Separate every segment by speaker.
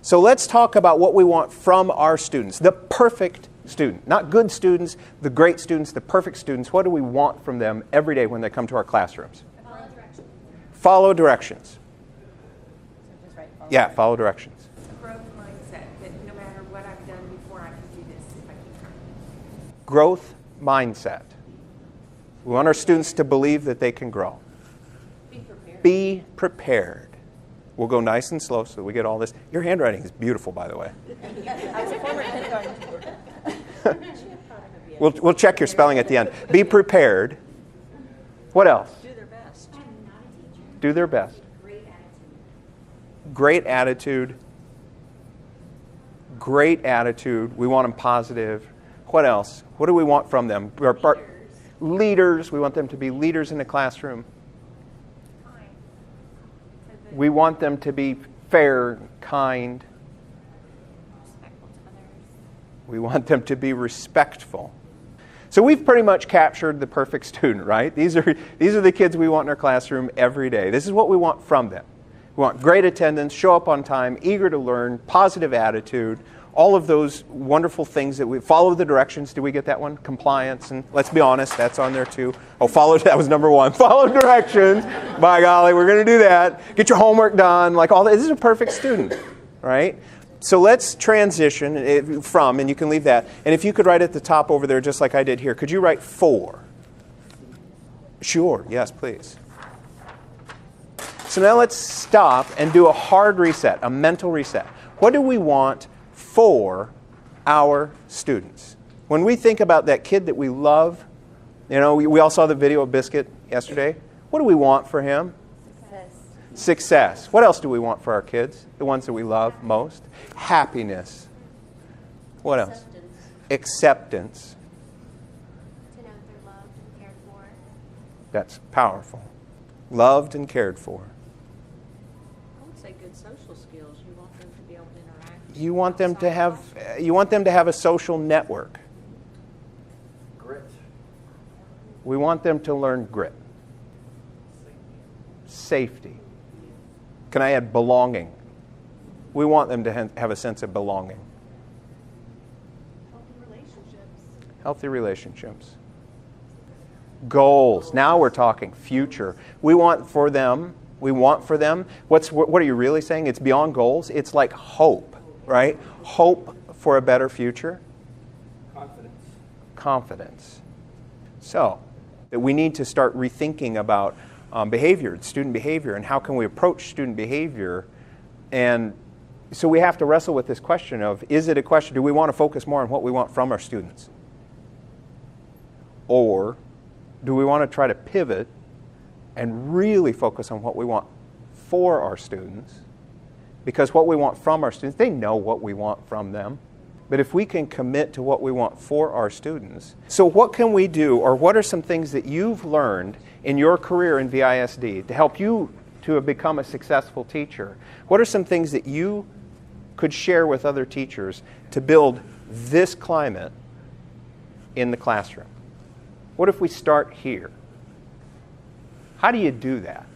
Speaker 1: So let's talk about what we want from our students. The perfect student. Not good students, the great students, the perfect students. What do we want from them every day when they come to our classrooms?
Speaker 2: Follow directions.
Speaker 1: Follow directions.
Speaker 2: So just write follow
Speaker 1: Yeah, follow directions.
Speaker 3: Growth mindset, that no matter what I've done before, I can do this if I keep trying.
Speaker 1: Growth mindset. We want our students to believe that they can grow.
Speaker 2: Be prepared.
Speaker 1: Be prepared. We'll go nice and slow so that we get all this. Your handwriting is beautiful, by the way.
Speaker 2: I was a former kindergarten.
Speaker 1: We'll check your spelling at the end. Be prepared. What else?
Speaker 2: Do their best.
Speaker 3: I'm not a teacher.
Speaker 1: Do their best.
Speaker 3: Great attitude.
Speaker 1: Great attitude. Great attitude. We want them positive. What else? What do we want from them? Leaders. We want them to be leaders in the classroom.
Speaker 3: Kind.
Speaker 1: We want them to be fair, kind.
Speaker 3: Respectful to others.
Speaker 1: We want them to be respectful. So we've pretty much captured the perfect student, right? These are the kids we want in our classroom every day. This is what we want from them. We want great attendance, show up on time, eager to learn, positive attitude, all of those wonderful things that we follow the directions. Did we get that one? Compliance, and let's be honest, that's on there too. Oh, that was number one. Follow directions. By golly, we're going to do that. Get your homework done, like all that. This is a perfect student, right? So let's transition from, and you can leave that. And if you could write at the top over there, just like I did here, could you write 4? Sure, yes, please. So now let's stop and do a hard reset, a mental reset. What do we want for our students? When we think about that kid that we love, you know, we all saw the video of Biscuit yesterday. What do we want for him? Success. What else do we want for our kids? The ones that we love most? Happiness. What else? Acceptance.
Speaker 3: To know that they're loved and cared for.
Speaker 1: That's powerful. Loved and cared for.
Speaker 2: I would say good social skills. You want them to be able to interact.
Speaker 1: You want them to have a social network.
Speaker 4: Grit.
Speaker 1: We want them to learn grit. Safety. Can I add belonging? We want them to have a sense of belonging. Healthy relationships. Goals. Now we're talking future. We want for them. What are you really saying? It's beyond goals. It's like hope, right? Hope for a better future. Confidence. So, that we need to start rethinking about behavior, student behavior, and how can we approach student behavior. And so we have to wrestle with this question of, is it a question, do we want to focus more on what we want from our students? Or do we want to try to pivot and really focus on what we want for our students? Because what we want from our students, they know what we want from them. But if we can commit to what we want for our students, so what can we do, or what are some things that you've learned in your career in VISD to help you to have become a successful teacher? What are some things that you could share with other teachers to build this climate in the classroom? What if we start here? How do you do that?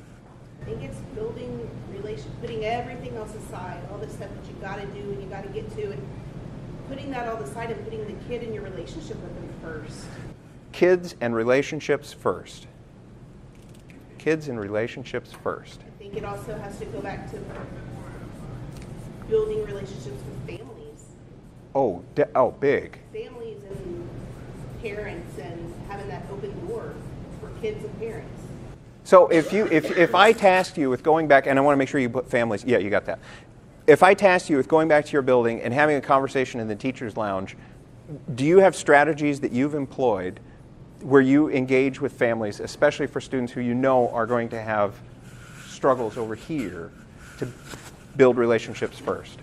Speaker 5: I think it's building relations, putting everything else aside, all the stuff that you got to do and you got to get to, and putting that all aside and putting the kid in your relationship with them first.
Speaker 1: Kids and relationships first. Kids and relationships first.
Speaker 5: I think it also has to go back to building relationships with families.
Speaker 1: Oh, big.
Speaker 5: Families and parents, and having that open door for kids and parents.
Speaker 1: So if I tasked you with going back, and I want to make sure you put families, yeah, you got that. If I tasked you with going back to your building and having a conversation in the teacher's lounge, do you have strategies that you've employed where you engage with families, especially for students who you know are going to have struggles over here, to build relationships first?